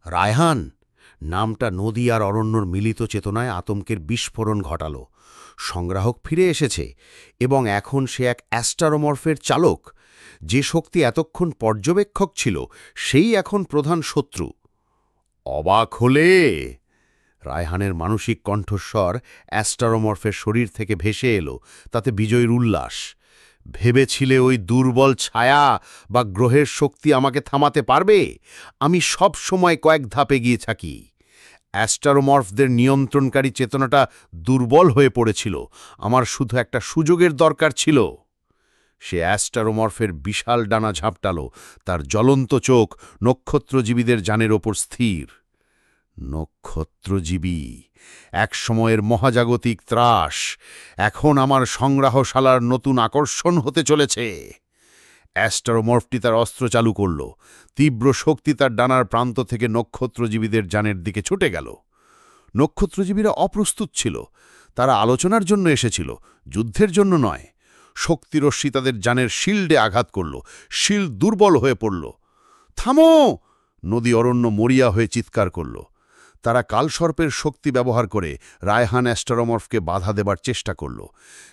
রায়হান নামটা নদী আর অরণ্যর মিলিত চেতনায় আতঙ্কের বিস্ফোরণ ঘটাল। সংগ্রাহক ফিরে এসেছে এবং এখন সে এক অ্যাস্টারোমর্ফের চালক। যে শক্তি এতক্ষণ পর্যবেক্ষক ছিল সেই এখন প্রধান শত্রু। অবাক হলে? রায়হানের মানসিক কণ্ঠস্বর অ্যাস্টারোমর্ফের শরীর থেকে ভেসে এলো, তাতে বিজয়ীর উল্লাস। ভেবেছিলে ওই দুর্বল ছায়া বা গ্রহের শক্তি আমাকে থামাতে পারবে? আমি সব সময় কয়েক ধাপ এগিয়ে থাকি। অ্যাস্টারোমর্ফদের নিয়ন্ত্রণকারী চেতনাটা দুর্বল হয়ে পড়েছিল, আমার শুধু একটা সুযোগের দরকার ছিল। সে অ্যাস্টারোমর্ফের বিশাল ডানা ঝাপটাল, তার জ্বলন্ত চোখ নক্ষত্রজীবীদের যানের ওপর স্থির। নক্ষত্রজীবী, এক সময়ের মহাজাগতিক ত্রাস, এখন আমার সংগ্রহশালার নতুন আকর্ষণ হতে চলেছে। অ্যাস্টারোমর্ফটি তার অস্ত্র চালু করল। তীব্র শক্তি তার ডানার প্রান্ত থেকে নক্ষত্রজীবীদের যানের দিকে ছুটে গেল। নক্ষত্রজীবীরা অপ্রস্তুত ছিল। তারা আলোচনার জন্য এসেছিল, যুদ্ধের জন্য নয়। শক্তিরশ্মি তাদের যানের শিল্ডে আঘাত করল, শিল্ড দুর্বল হয়ে পড়ল। থামো! নদী অরণ্য মরিয়া হয়ে চিৎকার করল। তারা কালসর্পের শক্তি ব্যবহার করে রায়হান অ্যাস্টারোমর্ফকে বাধা দেবার চেষ্টা করল,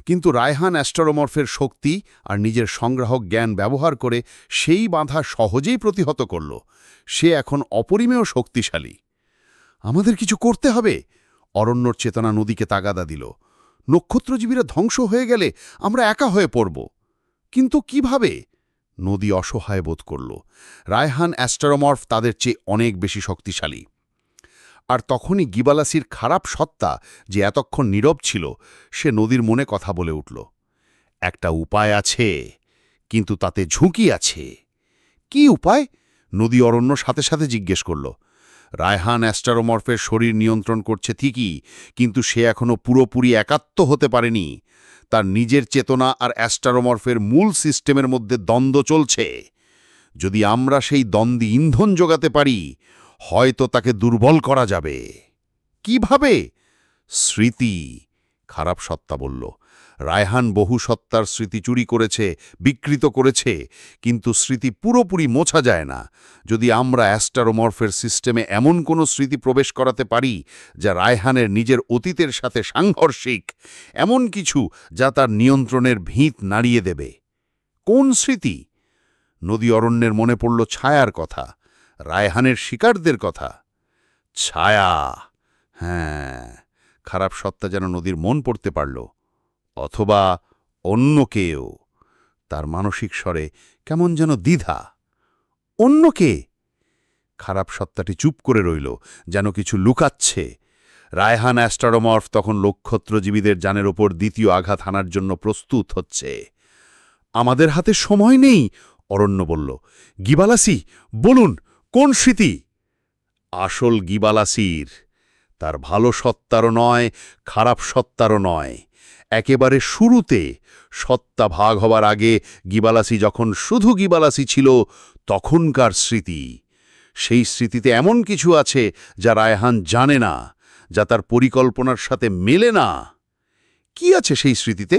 কিন্তু রায়হান অ্যাস্টারোমর্ফের শক্তি আর নিজের সংগ্রাহক জ্ঞান ব্যবহার করে সেই বাধা সহজেই প্রতিহত করল। সে এখন অপরিমেয় শক্তিশালী। আমাদের কিছু করতে হবে। অরণ্যর চেতনা নদীকে তাগাদা দিল। নক্ষত্রজীবীরা ধ্বংস হয়ে গেলে আমরা একা হয়ে পড়ব। কিন্তু কিভাবে? নদী অসহায় বোধ করল। রায়হান অ্যাস্টারোমর্ফ তাদের চেয়ে অনেক বেশি শক্তিশালী। আর তখনই গিবালাসির খারাপ সত্তা, যে এতক্ষণ নীরব ছিল, সে নদীর মনে কথা বলে উঠল। একটা উপায় আছে, কিন্তু তাতে ঝুঁকি আছে। কি উপায়? নদী অরণ্য সাথে সাথে জিজ্ঞেস করল। রায়হান অ্যাস্টারোমর্ফের শরীর নিয়ন্ত্রণ করছে ঠিকই, কিন্তু সে এখনও পুরোপুরি একাত্ম হতে পারেনি। তার নিজের চেতনা আর অ্যাস্টারোমর্ফের মূল সিস্টেমের মধ্যে দ্বন্দ্ব চলছে। যদি আমরা সেই দ্বন্দ্বে ইন্ধন যোগাতে পারি, হয়তো তাকে দুর্বল করা যাবে। কিভাবে? স্মৃতি, খারাপ সত্তা বলল। রায়হান বহু সত্তার স্মৃতি চুরি করেছে, বিকৃত করেছে, কিন্তু স্মৃতি পুরোপুরি মোছা যায় না। যদি আমরা অ্যাস্টারোমর্ফের সিস্টেমে এমন কোনো স্মৃতি প্রবেশ করাতে পারি যা রায়হানের নিজের অতীতের সাথে সাংঘর্ষিক, এমন কিছু যা তার নিয়ন্ত্রণের ভিত নাড়িয়ে দেবে। কোন স্মৃতি? নদী অরণ্যের মনে পড়ল ছায়ার কথা, রায়হানের শিকারদের কথা। ছায়া, হ্যাঁ। খারাপ সত্তা যেন নদীর মন পড়তে পারল। অথবা অন্য কেউ। তার মানসিক স্বরে কেমন যেন দ্বিধা। অন্য কে? খারাপ সত্তাটি চুপ করে রইল, যেন কিছু লুকাচ্ছে। রায়হান অ্যাস্টারোমর্ফ তখন নক্ষত্রজীবীদের যানের ওপর দ্বিতীয় আঘাত হানার জন্য প্রস্তুত হচ্ছে। আমাদের হাতে সময় নেই, অরণ্য বলল। গিবালাসি, বলুন, কোন স্মৃতি? আসল গিবালাসির। তার ভালো সত্তারও নয়, খারাপ সত্তারও নয়। একেবারে শুরুতে, সত্তা ভাগ হবার আগে, গিবালাসি যখন শুধু গিবালাসি ছিল, তখনকার স্মৃতি। সেই স্মৃতিতে এমন কিছু আছে যা রায়হান জানে না, যা তার পরিকল্পনার সাথে মেলে না। কি আছে সেই স্মৃতিতে?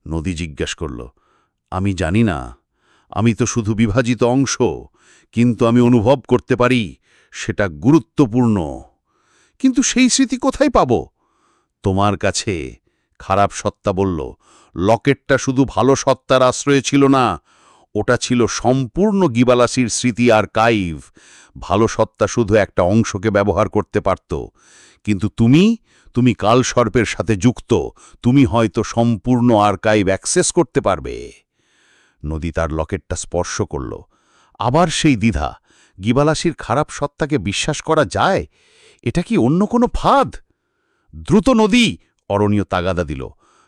নদী জিজ্ঞাসা করল। আমি জানি না। আমি তো শুধু বিভাজিত অংশ, কিন্তু আমি অনুভব করতে পারি সেটা গুরুত্বপূর্ণ। কিন্তু সেই স্মৃতি কোথায় পাব? তোমার কাছে, খারাপ সত্তা বলল। লকেটটা শুধু ভালো সত্তার আশ্রয়ে ছিল না, ওটা ছিল সম্পূর্ণ গিবালাসির স্মৃতি আর্কাইভ। ভালো সত্তা শুধু একটা অংশকে ব্যবহার করতে পারত, কিন্তু তুমি কালসর্পের সাথে যুক্ত, তুমি হয়তো সম্পূর্ণ আর্কাইভ অ্যাক্সেস করতে পারবে। নদী তার লকেটটা স্পর্শ করল। আবার সেই দ্বিধা। গিবালাসির খারাপ সত্তাকে বিশ্বাস করা যায়? এটা কি অন্য কোনো ফাঁদ? দ্রুত নদী, অরণ্য তাগাদা দিল।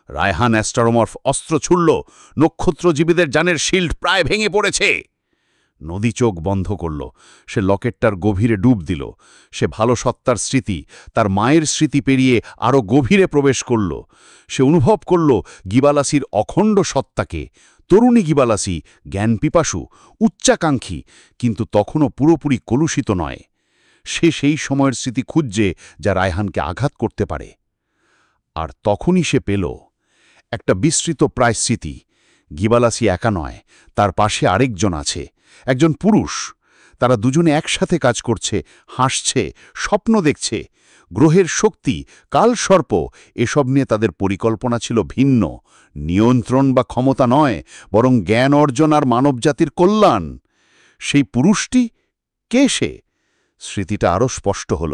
রায়হান অ্যাস্টারোমর্ফ অস্ত্র ছুড়ল। নক্ষত্রজীবীদের যানের শিল্ড প্রায় ভেঙে পড়েছে। নদী চোখ বন্ধ করল। সে লকেটটার গভীরে ডুব দিল। সে ভালো সত্তার স্মৃতি, তার মায়ের স্মৃতি পেরিয়ে আরও গভীরে প্রবেশ করল। সে অনুভব করল গিবালাসির অখণ্ড সত্তাকে। তরুণী গিবালাসি, জ্ঞানপিপাসু, উচ্চাকাঙ্ক্ষী, কিন্তু তখনও পুরোপুরি কলুষিত নয়। সে সেই সময়ের স্মৃতি খুঁজছে যা রায়হানকে আঘাত করতে পারে। আর তখনই সে পেল একটা বিস্তৃত প্রায় স্মৃতি। গিবালাসি একা নয়, তার পাশে আরেকজন আছে, একজন পুরুষ। তারা দুজনে একসাথে কাজ করছে, হাসছে, স্বপ্ন দেখছে। গ্রহের শক্তি, কালসর্প এসব নিয়ে তাদের পরিকল্পনা ছিল ভিন্ন। নিয়ন্ত্রণ বা ক্ষমতা নয়, বরং জ্ঞান অর্জন আর মানবজাতির কল্যাণ। সেই পুরুষটি কে সে? স্মৃতিটা আরও স্পষ্ট হল।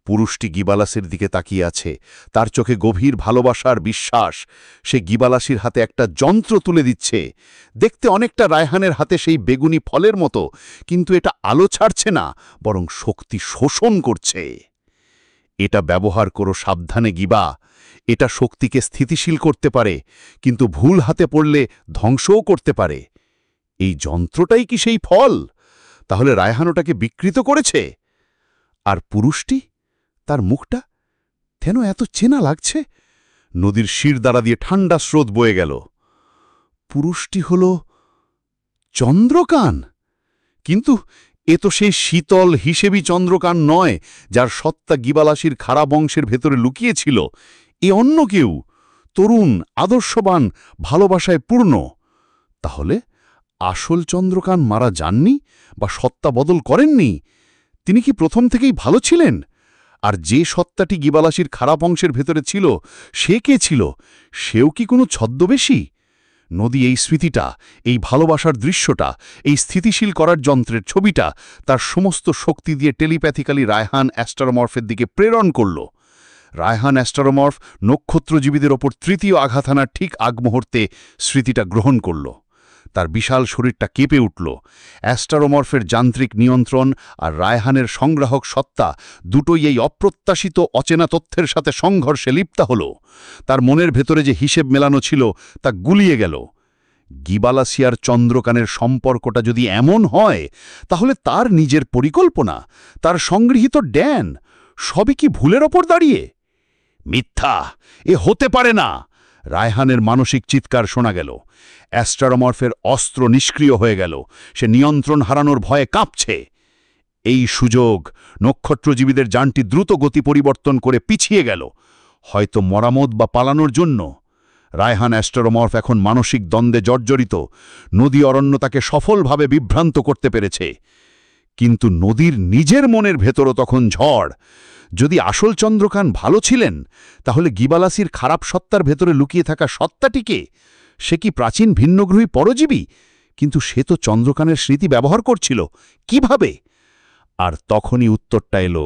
পুরুষটি গিবালাসের দিকে তাকিয়ে আছে, তার চোখে গভীর ভালোবাসার বিশ্বাস। সে গিবালাসির হাতে একটা যন্ত্র তুলে দিচ্ছে। দেখতে অনেকটা রায়হানের হাতে সেই বেগুনি ফলের মতো, কিন্তু এটা আলো ছাড়ছে না, বরং শক্তি শোষণ করছে। এটা ব্যবহার করো সাবধানে গিবা। এটা শক্তিকে স্থিতিশীল করতে পারে, কিন্তু ভুল হাতে পড়লে ধ্বংসও করতে পারে। এই যন্ত্রটাই কি সেই ফল? তাহলে রায়হান ওটাকে বিকৃত করেছে। আর পুরুষটি, তার মুখটা কেন এত চেনা লাগছে? নদীর শিরদাঁড়া দিয়ে ঠান্ডা স্রোত বয়ে গেল। পুরুষটি হল চন্দ্রকান। কিন্তু এ তো সেই শীতল হিসেবি চন্দ্রকান নয়, যার সত্তা গিবালাসির খারাপ বংশের ভেতরে লুকিয়েছিল। এ অন্য কেউ, তরুণ, আদর্শবান, ভালোবাসায় পূর্ণ। তাহলে আসল চন্দ্রকান মারা যাননি বা সত্তা বদল করেননি? তিনি কি প্রথম থেকেই ভালো ছিলেন? আর যে সত্তাটি গিবালাসির খারাপ অংশের ভেতরে ছিল, সে কে ছিল? সেও কি কোনো ছদ্মবেশী? নদী এই স্মৃতিটা, এই ভালোবাসার দৃশ্যটা, এই স্থিতিশীল করার যন্ত্রের ছবিটা তার সমস্ত শক্তি দিয়ে টেলিপ্যাথিক্যালি রায়হান অ্যাস্টারোমর্ফের দিকে প্রেরণ করল। রায়হান অ্যাস্টারোমর্ফ নক্ষত্রজীবীদের ওপর তৃতীয় আঘাত হানার ঠিক আগ মুহূর্তে স্মৃতিটা গ্রহণ করল। তার বিশাল শরীরটা কেঁপে উঠল। অ্যাস্টারোমর্ফের যান্ত্রিক নিয়ন্ত্রণ আর রায়হানের সংগ্রাহক সত্তা দুটোই এই অপ্রত্যাশিত অচেনা তথ্যের সাথে সংঘর্ষে লিপ্ত হল। তার মনের ভেতরে যে হিসেব মেলানো ছিল তা গুলিয়ে গেল। গিবালাসিয়ার চন্দ্রকানের সম্পর্কটা যদি এমন হয়, তাহলে তার নিজের পরিকল্পনা, তার সংগৃহীত জ্ঞান সবই কি ভুলের ওপর দাঁড়িয়ে? মিথ্যা! এ হতে পারে না! রায়হানের মানসিক চিৎকার শোনা গেল। অ্যাস্টারোমর্ফের অস্ত্র নিষ্ক্রিয় হয়ে গেল। সে নিয়ন্ত্রণ হারানোর ভয়ে কাঁপছে। এই সুযোগ, নক্ষত্রজীবীদের যানটি দ্রুত গতি পরিবর্তন করে পিছিয়ে গেল, হয়তো মরামত বা পালানোর জন্য। রায়হান অ্যাস্টারোমর্ফ এখন মানসিক দ্বন্দ্বে জর্জরিত। নদী অরণ্য তাকে সফলভাবে বিভ্রান্ত করতে পেরেছে, কিন্তু নদীর নিজের মনের ভেতরও তখন ঝড়। যদি আসল চন্দ্রকান ভালো ছিলেন, তাহলে গিবালাসির খারাপ সত্তার ভেতরে লুকিয়ে থাকা সত্তাটিকে, সে কি প্রাচীন ভিন্নগ্রহী পরজীবী? কিন্তু সে তো চন্দ্রকানের স্মৃতি ব্যবহার করছিল। কিভাবে? আর তখনই উত্তরটা এলো।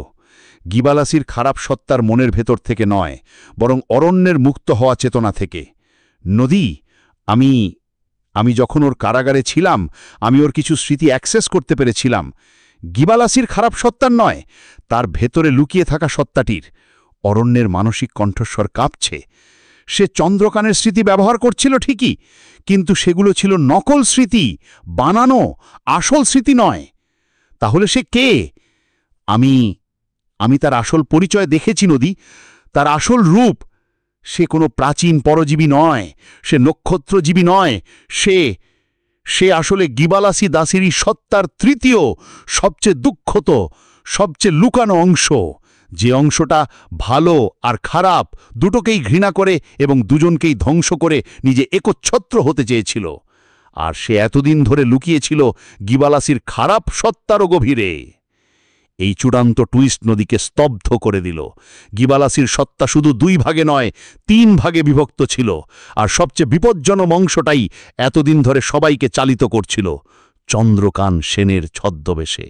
গিবালাসির খারাপ সত্তার মনের ভেতর থেকে নয়, বরং অরণ্যের মুক্ত হওয়া চেতনা থেকে। নদী, আমি যখন ওর কারাগারে ছিলাম, আমি ওর কিছু স্মৃতি অ্যাক্সেস করতে পেরেছিলাম। গিবালাসির খারাপ সত্তার নয়, তার ভেতরে লুকিয়ে থাকা সত্তাটির। অরণ্যের মানসিক কণ্ঠস্বর কাঁপছে। সে চন্দ্রকানের স্মৃতি ব্যবহার করছিল ঠিকই, কিন্তু সেগুলো ছিল নকল স্মৃতি, বানানো, আসল স্মৃতি নয়। তাহলে সে কে? আমি তার আসল পরিচয় দেখেছি নদী, তার আসল রূপ। সে কোনো প্রাচীন পরজীবী নয়, সে নক্ষত্রজীবী নয়, সে আসলে গিবালাসি দাসিরই সত্তার তৃতীয়, সবচেয়ে দুঃখত, সবচেয়ে লুকানো অংশ। যে অংশটা ভালো আর খারাপ দুটোকেই ঘৃণা করে এবং দুজনকেই ধ্বংস করে নিজে একচ্ছত্র হতে চেয়েছিল। আর সে এতদিন ধরে লুকিয়েছিল গিবালাসির খারাপ সত্তারও গভীরে। এই চূড়ান্ত টুইস্ট নদীকে স্তব্ধ করে দিল। গিবালাসির সত্তা শুধু 2 ভাগে নয়, 3 ভাগে বিভক্ত ছিল, আর সবচেয়ে বিপজ্জনক অংশটাই এতদিন ধরে সবাইকে চালিত করছিল, চন্দ্রকান সেনের ছদ্মবেশে।